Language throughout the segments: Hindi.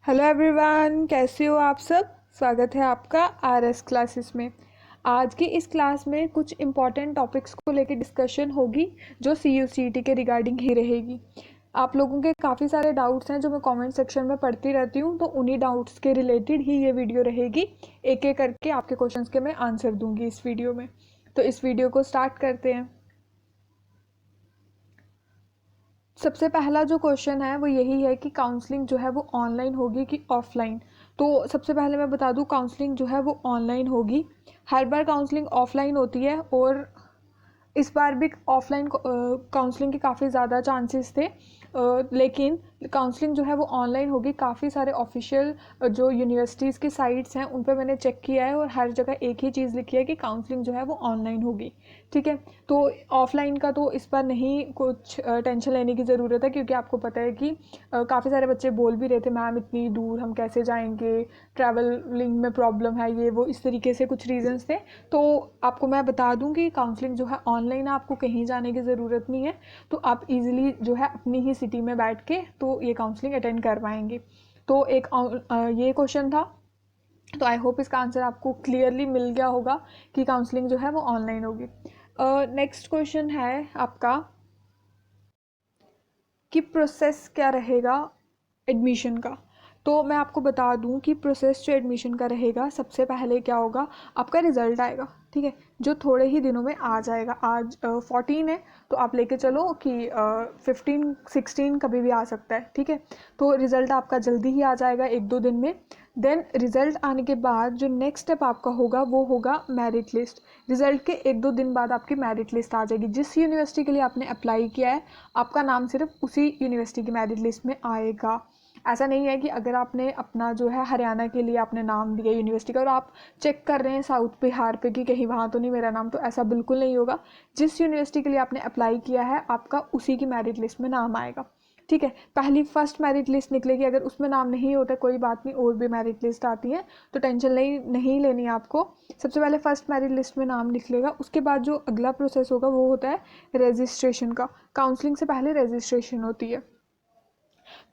हेलो एवरीवन, कैसे हो आप सब। स्वागत है आपका आरएस क्लासेस में। आज की इस क्लास में कुछ इम्पॉर्टेंट टॉपिक्स को लेकर डिस्कशन होगी जो CUCET के रिगार्डिंग ही रहेगी। आप लोगों के काफ़ी सारे डाउट्स हैं जो मैं कमेंट सेक्शन में पढ़ती रहती हूँ, तो उन्हीं डाउट्स के रिलेटेड ही ये वीडियो रहेगी। एक एक करके आपके क्वेश्चंस के मैं आंसर दूंगी इस वीडियो में। तो इस वीडियो को स्टार्ट करते हैं। सबसे पहला जो क्वेश्चन है वो यही है कि काउंसलिंग जो है वो ऑनलाइन होगी कि ऑफलाइन। तो सबसे पहले मैं बता दूं, काउंसलिंग जो है वो ऑनलाइन होगी। हर बार काउंसलिंग ऑफलाइन होती है और इस बार भी ऑफलाइन काउंसलिंग के काफ़ी ज़्यादा चांसेस थे, लेकिन काउंसलिंग जो है वो ऑनलाइन होगी। काफ़ी सारे ऑफिशियल जो यूनिवर्सिटीज़ की साइट्स हैं उन पर मैंने चेक किया है और हर जगह एक ही चीज़ लिखी है कि काउंसलिंग जो है वो ऑनलाइन होगी। ठीक है, तो ऑफलाइन का तो इस बार नहीं कुछ टेंशन लेने की ज़रूरत है, क्योंकि आपको पता है कि काफ़ी सारे बच्चे बोल भी रहे थे मैम इतनी दूर हम कैसे जाएंगे, ट्रैवलिंग में प्रॉब्लम है, ये वो इस तरीके से कुछ रीजंस थे। तो आपको मैं बता दूं कि काउंसलिंग जो है ऑनलाइन है, आपको कहीं जाने की ज़रूरत नहीं है। तो आप इजीली जो है अपनी ही सिटी में बैठ के तो ये काउंसलिंग अटेंड कर पाएंगे। तो एक ये क्वेश्चन था, तो आई होप इसका आंसर आपको क्लियरली मिल गया होगा कि काउंसलिंग जो है वो ऑनलाइन होगी। नेक्स्ट क्वेश्चन है आपका कि प्रोसेस क्या रहेगा एडमिशन का। तो मैं आपको बता दूं कि प्रोसेस जो एडमिशन का रहेगा, सबसे पहले क्या होगा, आपका रिज़ल्ट आएगा। ठीक है, जो थोड़े ही दिनों में आ जाएगा। आज 14 है, तो आप लेके चलो कि 15 16 कभी भी आ सकता है। ठीक है, तो रिज़ल्ट आपका जल्दी ही आ जाएगा, एक दो दिन में। देन रिज़ल्ट आने के बाद जो नेक्स्ट स्टेप आपका होगा वो होगा मेरिट लिस्ट। रिज़ल्ट के एक दो दिन बाद आपकी मेरिट लिस्ट आ जाएगी। जिस यूनिवर्सिटी के लिए आपने अप्लाई किया है, आपका नाम सिर्फ उसी यूनिवर्सिटी की मेरिट लिस्ट में आएगा। ऐसा नहीं है कि अगर आपने अपना जो है हरियाणा के लिए आपने नाम दिया यूनिवर्सिटी का और आप चेक कर रहे हैं साउथ बिहार पे कि कहीं वहाँ तो नहीं मेरा नाम, तो ऐसा बिल्कुल नहीं होगा। जिस यूनिवर्सिटी के लिए आपने अप्लाई किया है, आपका उसी की मेरिट लिस्ट में नाम आएगा। ठीक है, पहली फर्स्ट मेरिट लिस्ट निकलेगी, अगर उसमें नाम नहीं होता कोई बात नहीं, और भी मेरिट लिस्ट आती है, तो टेंशन नहीं लेनी है आपको। सबसे पहले फर्स्ट मेरिट लिस्ट में नाम निकलेगा, उसके बाद जो अगला प्रोसेस होगा वो होता है रजिस्ट्रेशन का। काउंसलिंग से पहले रजिस्ट्रेशन होती है।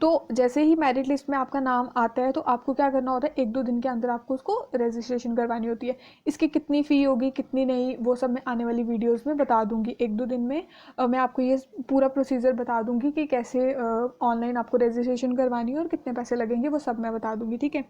तो जैसे ही मेरिट लिस्ट में आपका नाम आता है, तो आपको क्या करना होता है, एक दो दिन के अंदर आपको उसको रजिस्ट्रेशन करवानी होती है। इसकी कितनी फ़ी होगी कितनी नहीं, वो सब मैं आने वाली वीडियोस में बता दूंगी। एक दो दिन में मैं आपको ये पूरा प्रोसीजर बता दूंगी कि कैसे ऑनलाइन आपको रजिस्ट्रेशन करवानी है और कितने पैसे लगेंगे, वो सब मैं बता दूंगी। ठीक है,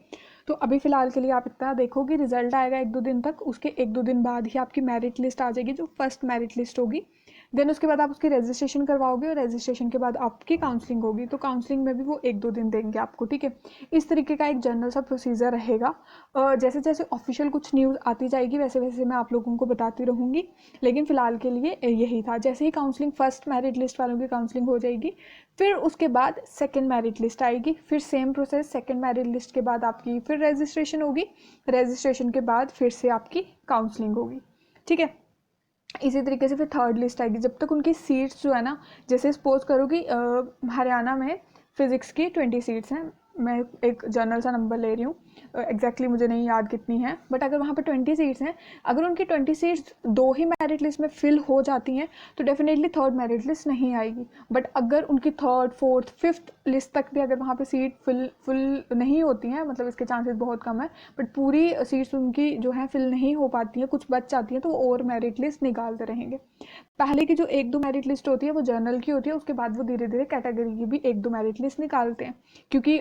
तो अभी फ़िलहाल के लिए आप इतना देखो कि रिजल्ट आएगा एक दो दिन तक, उसके एक दो दिन बाद ही आपकी मेरिट लिस्ट आ जाएगी, जो फर्स्ट मेरिट लिस्ट होगी। देन उसके बाद आप उसकी रजिस्ट्रेशन करवाओगे और रजिस्ट्रेशन के बाद आपकी काउंसलिंग होगी, तो काउंसलिंग में भी वो एक दो दिन देंगे आपको। ठीक है, इस तरीके का एक जनरल सा प्रोसीजर रहेगा। जैसे जैसे ऑफिशियल कुछ न्यूज़ आती जाएगी वैसे वैसे मैं आप लोगों को बताती रहूँगी, लेकिन फ़िलहाल के लिए यही था। जैसे ही काउंसलिंग फर्स्ट मेरिट लिस्ट वालों की काउंसलिंग हो जाएगी, फिर उसके बाद सेकेंड मेरिट लिस्ट आएगी, फिर same process, second merit list के बाद आपकी फिर रजिस्ट्रेशन होगी, रजिस्ट्रेशन के बाद फिर से आपकी काउंसलिंग होगी। ठीक है, इसी तरीके से फिर थर्ड लिस्ट आएगी, जब तक उनकी सीट्स जो है ना, जैसे सपोज करो कि हरियाणा में फ़िज़िक्स की 20 सीट्स हैं, मैं एक जनरल सा नंबर ले रही हूँ, एग्जैक्टली मुझे नहीं याद कितनी है, बट अगर वहाँ पे 20 सीट्स हैं, अगर उनकी 20 सीट्स दो ही मेरिट लिस्ट में फिल हो जाती हैं, तो डेफिनेटली थर्ड मेरिट लिस्ट नहीं आएगी। बट अगर उनकी थर्ड फोर्थ फिफ्थ लिस्ट तक भी अगर वहाँ पे सीट फुल नहीं होती हैं, मतलब इसके चांसेस बहुत कम है, बट पूरी सीट्स उनकी जो है फिल नहीं हो पाती हैं, कुछ बच जाती हैं, तो वो और मेरिट लिस्ट निकालते रहेंगे। पहले की जो एक दो मेरिट लिस्ट होती है वो जनरल की होती है, उसके बाद वो धीरे धीरे कैटेगरी की भी एक दो मेरिट लिस्ट निकालते हैं, क्योंकि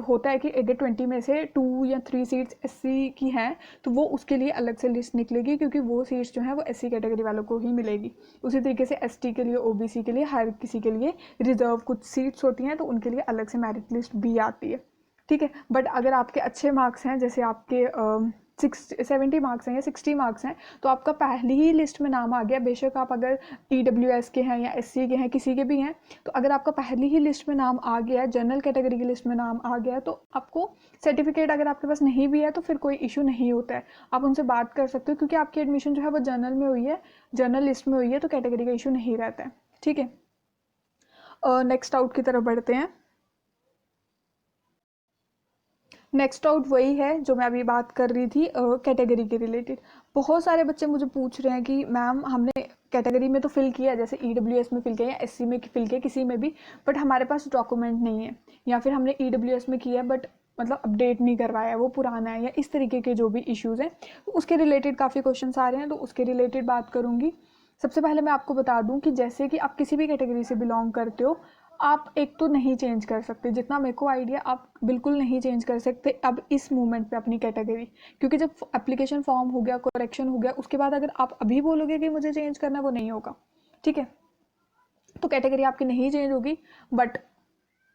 होता है कि अगर 20 में से 2 या 3 सीट्स SC की हैं, तो वो उसके लिए अलग से लिस्ट निकलेगी, क्योंकि वो सीट्स जो हैं वो SC कैटेगरी वालों को ही मिलेगी। उसी तरीके से ST के लिए, OBC के लिए, हर किसी के लिए रिजर्व कुछ सीट्स होती हैं, तो उनके लिए अलग से मेरिट लिस्ट भी आती है। ठीक है, बट अगर आपके अच्छे मार्क्स हैं, जैसे आपके 70 मार्क्स हैं या 60 मार्क्स हैं, तो आपका पहली ही लिस्ट में नाम आ गया, बेशक आप अगर EWS के हैं या SC के हैं, किसी के भी हैं, तो अगर आपका पहली ही लिस्ट में नाम आ गया है, जनरल कैटेगरी की लिस्ट में नाम आ गया है, तो आपको सर्टिफिकेट अगर आपके पास नहीं भी है तो फिर कोई इशू नहीं होता है, आप उनसे बात कर सकते हो, क्योंकि आपकी एडमिशन जो है वो जनरल में हुई है, जनरल लिस्ट में हुई है, तो कैटेगरी का इशू नहीं रहता है। ठीक है, नेक्स्ट आउट की तरफ बढ़ते हैं। नेक्स्ट आउट वही है जो मैं अभी बात कर रही थी, कैटेगरी के रिलेटेड। बहुत सारे बच्चे मुझे पूछ रहे हैं कि मैम हमने कैटेगरी में तो फिल किया, जैसे EWS में फिल किया या SC में फिल किया, किसी में भी, बट हमारे पास डॉक्यूमेंट नहीं है, या फिर हमने EWS में किया बट मतलब अपडेट नहीं करवाया है, वो पुराना है, या इस तरीके के जो भी इश्यूज़ हैं तो उसके रिलेटेड काफ़ी क्वेश्चन आ रहे हैं, तो उसके रिलेटेड बात करूँगी। सबसे पहले मैं आपको बता दूं कि जैसे कि आप किसी भी कैटेगरी से बिलोंग करते हो, आप एक तो नहीं चेंज कर सकते, जितना मेरे को आइडिया, आप बिल्कुल नहीं चेंज कर सकते अब इस मोमेंट पे अपनी कैटेगरी, क्योंकि जब एप्लीकेशन फॉर्म हो गया, करेक्शन हो गया, उसके बाद अगर आप अभी बोलोगे कि मुझे चेंज करना, वो नहीं होगा, ठीक है। तो कैटेगरी आपकी नहीं चेंज होगी, बट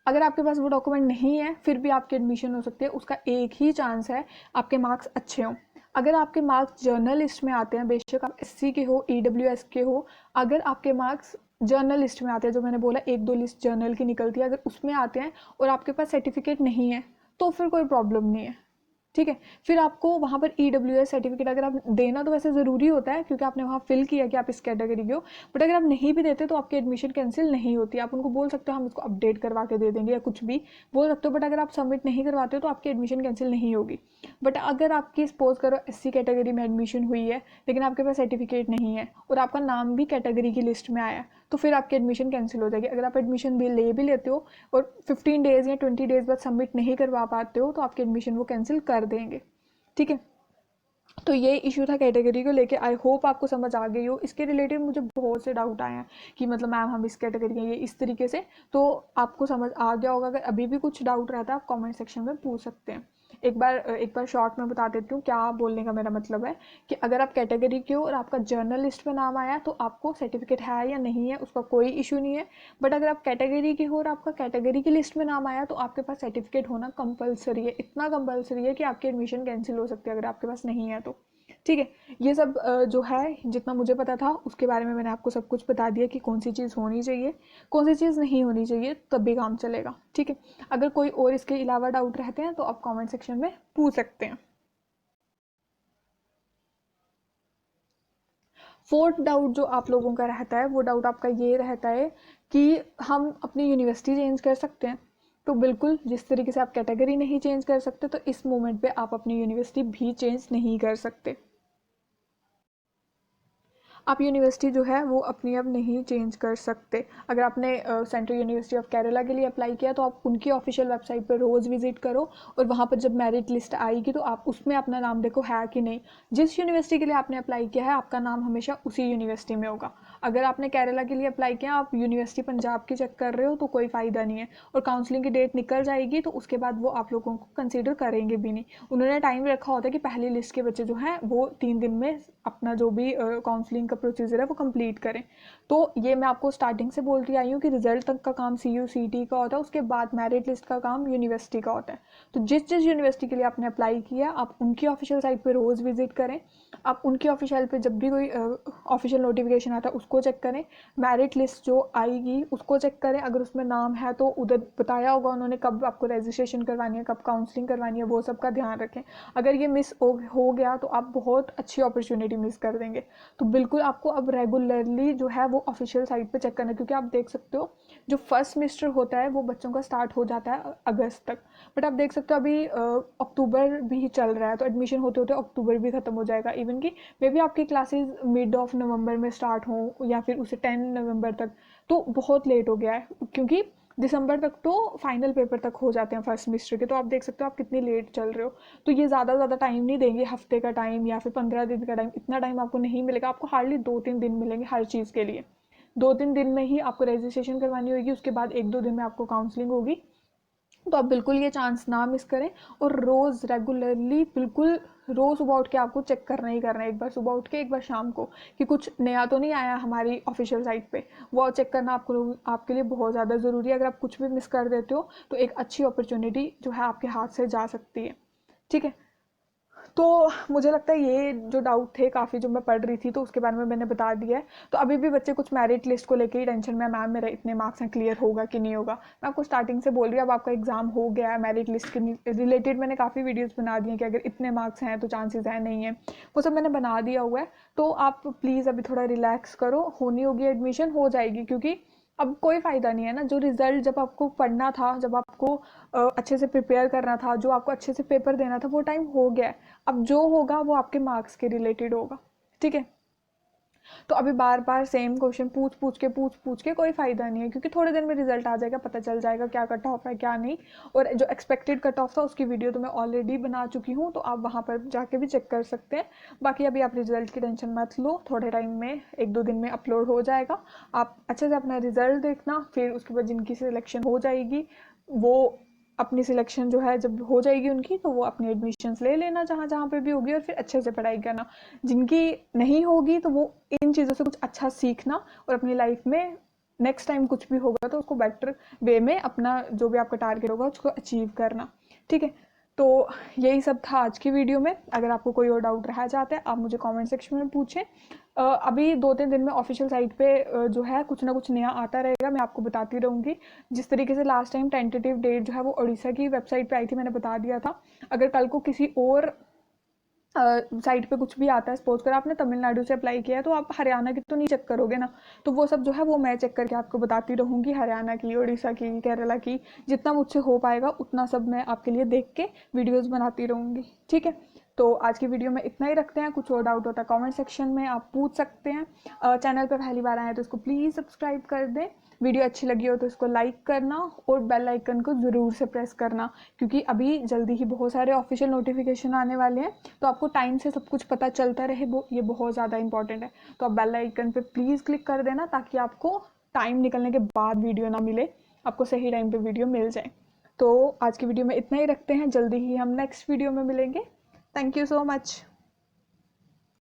अगर आपके पास वो डॉक्यूमेंट नहीं है फिर भी आपकी एडमिशन हो सकती है। उसका एक ही चांस है, आपके मार्क्स अच्छे हों। अगर आपके मार्क्स जर्नल लिस्ट में आते हैं, बेशक आप एससी के हो, ईडब्ल्यूएस के हो, अगर आपके मार्क्स जर्नल लिस्ट में आते हैं, जो मैंने बोला एक दो लिस्ट जर्नल की निकलती है, अगर उसमें आते हैं और आपके पास सर्टिफिकेट नहीं है तो फिर कोई प्रॉब्लम नहीं है, ठीक है। फिर आपको वहाँ पर ईडब्ल्यूएस सर्टिफिकेट अगर आप देना, तो वैसे ज़रूरी होता है क्योंकि आपने वहाँ फिल किया कि आप इस कैटेगरी के हो, बट अगर आप नहीं भी देते तो आपकी एडमिशन कैंसिल नहीं होती। आप उनको बोल सकते हो हम इसको अपडेट करवा के दे देंगे या कुछ भी बोल सकते हो, बट अगर आप सबमिट नहीं करवाते हो तो आपकी एडमिशन कैंसिल नहीं होगी। बट अगर आपकी सपोज करो एससी कैटेगरी में एडमिशन हुई है लेकिन आपके पास सर्टिफिकेट नहीं है और आपका नाम भी कैटेगरी की लिस्ट में आया, तो फिर आपकी एडमिशन कैंसिल हो जाएगी। अगर आप एडमिशन भी लेते हो और 15 डेज़ या 20 डेज़ बाद सबमिट नहीं करवा पाते हो तो आपकी एडमिशन वो कैंसिल कर देंगे, ठीक है। तो ये इशू था कैटेगरी को लेके। आई होप आपको समझ आ गई हो। इसके रिलेटेड मुझे बहुत से डाउट आए हैं कि मतलब मैम हम इस कैटेगरी के ये इस तरीके से, तो आपको समझ आ गया होगा। अगर अभी भी कुछ डाउट रहता है आप कमेंट सेक्शन में पूछ सकते हैं। एक बार शॉर्ट में बता देती हूँ क्या बोलने का मेरा मतलब है कि अगर आप कैटेगरी के हो और आपका जर्नल लिस्ट में नाम आया तो आपको सर्टिफिकेट है या नहीं है उसका कोई इशू नहीं है। बट अगर आप कैटेगरी के हो और आपका कैटेगरी की लिस्ट में नाम आया तो आपके पास सर्टिफिकेट होना कंपलसरी है। इतना कंपलसरी है कि आपकी एडमिशन कैंसिल हो सकती है अगर आपके पास नहीं है तो, ठीक है। ये सब जो है जितना मुझे पता था उसके बारे में मैंने आपको सब कुछ बता दिया कि कौन सी चीज़ होनी चाहिए, कौन सी चीज़ नहीं होनी चाहिए, तब भी काम चलेगा, ठीक है। अगर कोई और इसके अलावा डाउट रहते हैं तो आप कमेंट सेक्शन में पूछ सकते हैं। फोर्थ डाउट जो आप लोगों का रहता है वो डाउट आपका ये रहता है कि हम अपनी यूनिवर्सिटी चेंज कर सकते हैं। तो बिल्कुल, जिस तरीके से आप कैटेगरी नहीं चेंज कर सकते तो इस मोमेंट पे आप अपनी यूनिवर्सिटी भी चेंज नहीं कर सकते। आप यूनिवर्सिटी जो है वो अपनी अब नहीं चेंज कर सकते। अगर आपने सेंट्रल यूनिवर्सिटी ऑफ केरला के लिए अप्लाई किया तो आप उनकी ऑफिशियल वेबसाइट पर रोज़ विजिट करो और वहाँ पर जब मेरिट लिस्ट आएगी तो आप उसमें अपना नाम देखो है कि नहीं। जिस यूनिवर्सिटी के लिए आपने अप्लाई किया है आपका नाम हमेशा उसी यूनिवर्सिटी में होगा। अगर आपने केरला के लिए अप्लाई किया, आप यूनिवर्सिटी पंजाब की चेक कर रहे हो तो कोई फ़ायदा नहीं है, और काउंसलिंग की डेट निकल जाएगी तो उसके बाद वो आप लोगों को कंसीडर करेंगे भी नहीं। उन्होंने टाइम रखा होता है कि पहली लिस्ट के बच्चे जो हैं वो 3 दिन में अपना जो भी काउंसलिंग का प्रोसीजर है वो कंप्लीट करें। तो ये मैं आपको स्टार्टिंग से बोलती आई हूँ कि रिजल्ट तक का काम CUCT का होता है, उसके बाद मेरिट लिस्ट का काम यूनिवर्सिटी का होता है। तो जिस जिस यूनिवर्सिटी के लिए आपने अप्लाई किया आप उनकी ऑफिशियल साइट पर रोज़ विजिट करें। आप उनकी ऑफिशियल पे जब भी कोई ऑफिशियल नोटिफिकेशन आता है उसको चेक करें। मेरिट लिस्ट जो आएगी उसको चेक करें, अगर उसमें नाम है तो उधर बताया होगा उन्होंने कब आपको रजिस्ट्रेशन करवानी है, कब काउंसलिंग करवानी है, वो सब का ध्यान रखें। अगर ये मिस हो गया तो आप बहुत अच्छी अपॉर्चुनिटी मिस कर देंगे। तो बिल्कुल आपको अब रेगुलरली जो है वो ऑफिशियल साइट पे चेक करना है, क्योंकि आप देख सकते हो जो फर्स्ट सेमेस्टर होता है वो बच्चों का स्टार्ट हो जाता है अगस्त तक, बट आप देख सकते हो अभी अक्टूबर भी चल रहा है, तो एडमिशन होते होते अक्टूबर भी खत्म हो जाएगा। इवन कि मे बी आपकी क्लासेस मिड ऑफ नवंबर में स्टार्ट हों या फिर उसे 10 नवंबर तक, तो बहुत लेट हो गया है, क्योंकि दिसंबर तक तो फाइनल पेपर तक हो जाते हैं फर्स्ट सेमेस्टर के। तो आप देख सकते हो आप कितनी लेट चल रहे हो। तो ये ज़्यादा टाइम नहीं देंगे, हफ्ते का टाइम या फिर 15 दिन का टाइम, इतना टाइम आपको नहीं मिलेगा। आपको हार्डली 2-3 दिन मिलेंगे हर चीज़ के लिए। 2-3 दिन में ही आपको रजिस्ट्रेशन करवानी होगी, उसके बाद 1-2 दिन में आपको काउंसलिंग होगी। तो आप बिल्कुल ये चांस ना मिस करें, और रोज़ रेगुलरली बिल्कुल रोज़ सुबह उठ के आपको चेक करना ही करना है, एक बार सुबह उठ के एक बार शाम को, कि कुछ नया तो नहीं आया हमारी ऑफिशियल साइट पे। वो चेक करना आपके लिए बहुत ज़्यादा ज़रूरी है। अगर आप कुछ भी मिस कर देते हो तो एक अच्छी अपॉर्चुनिटी जो है आपके हाथ से जा सकती है, ठीक है। तो मुझे लगता है ये जो डाउट थे काफ़ी जो मैं पढ़ रही थी तो उसके बारे में मैंने बता दिया है। तो अभी भी बच्चे कुछ मेरिट लिस्ट को लेके ही टेंशन में, मैम मेरा इतने मार्क्स हैं, क्लियर होगा कि नहीं होगा। मैं आपको स्टार्टिंग से बोल रही हूँ अब आपका एग्जाम हो गया है, मेरिट लिस्ट के रिलेटेड मैंने काफ़ी वीडियोज़ बना दी हैं कि अगर इतने मार्क्स हैं तो चांसेस है नहीं है, वो सब मैंने बना दिया हुआ है। तो आप प्लीज़ अभी थोड़ा रिलैक्स करो, होनी होगी एडमिशन, हो जाएगी, क्योंकि अब कोई फ़ायदा नहीं है ना। जो रिज़ल्ट जब आपको पढ़ना था, जब आपको अच्छे से प्रिपेयर करना था, जो आपको अच्छे से पेपर देना था, वो टाइम हो गया है। अब जो होगा वो आपके मार्क्स के रिलेटेड होगा, ठीक है। तो अभी बार बार सेम क्वेश्चन पूछ के कोई फ़ायदा नहीं है, क्योंकि थोड़े दिन में रिजल्ट आ जाएगा, पता चल जाएगा क्या कट ऑफ है क्या नहीं। और जो एक्सपेक्टेड कट ऑफ था उसकी वीडियो तो मैं ऑलरेडी बना चुकी हूँ, तो आप वहाँ पर जाके भी चेक कर सकते हैं। बाकी अभी आप रिजल्ट की टेंशन मत लो, थोड़े टाइम में 1-2 दिन में अपलोड हो जाएगा। आप अच्छे से अपना रिजल्ट देखना, फिर उसके बाद जिनकी सिलेक्शन हो जाएगी वो अपनी सिलेक्शन जो है जब हो जाएगी उनकी, तो वो अपनी एडमिशन्स ले लेना जहाँ जहाँ पे भी होगी, और फिर अच्छे से पढ़ाई करना। जिनकी नहीं होगी तो वो इन चीज़ों से कुछ अच्छा सीखना, और अपनी लाइफ में नेक्स्ट टाइम कुछ भी होगा तो उसको बेटर वे में अपना जो भी आपका टारगेट होगा उसको अचीव करना। ठीक है, तो यही सब था आज की वीडियो में। अगर आपको कोई और डाउट रह जाता है आप मुझे कमेंट सेक्शन में पूछें। अभी 2-3 दिन में ऑफिशियल साइट पे जो है कुछ ना कुछ नया आता रहेगा, मैं आपको बताती रहूँगी। जिस तरीके से लास्ट टाइम टेंटेटिव डेट जो है वो उड़ीसा की वेबसाइट पे आई थी, मैंने बता दिया था। अगर कल को किसी और साइट पे कुछ भी आता है, सपोज कर आपने तमिलनाडु से अप्लाई किया है, तो आप हरियाणा की तो नहीं चेक करोगे ना, तो वो सब जो है वो मैं चेक करके आपको बताती रहूँगी। हरियाणा की, उड़ीसा की, केरला की, जितना मुझसे हो पाएगा उतना सब मैं आपके लिए देख के वीडियोज़ बनाती रहूँगी। ठीक है, तो आज की वीडियो में इतना ही रखते हैं। कुछ और डाउट होता है कमेंट सेक्शन में आप पूछ सकते हैं। चैनल पर पहली बार आए हैं तो इसको प्लीज़ सब्सक्राइब कर दें। वीडियो अच्छी लगी हो तो इसको लाइक करना और बेल आइकन को ज़रूर से प्रेस करना, क्योंकि अभी जल्दी ही बहुत सारे ऑफिशियल नोटिफिकेशन आने वाले हैं, तो आपको टाइम से सब कुछ पता चलता रहे, वो ये बहुत ज़्यादा इंपॉर्टेंट है। तो आप बेल आइकन पे प्लीज़ क्लिक कर देना, ताकि आपको टाइम निकलने के बाद वीडियो ना मिले, आपको सही टाइम पे वीडियो मिल जाए। तो आज की वीडियो में इतना ही रखते हैं, जल्दी ही हम नेक्स्ट वीडियो में मिलेंगे। Thank you so much.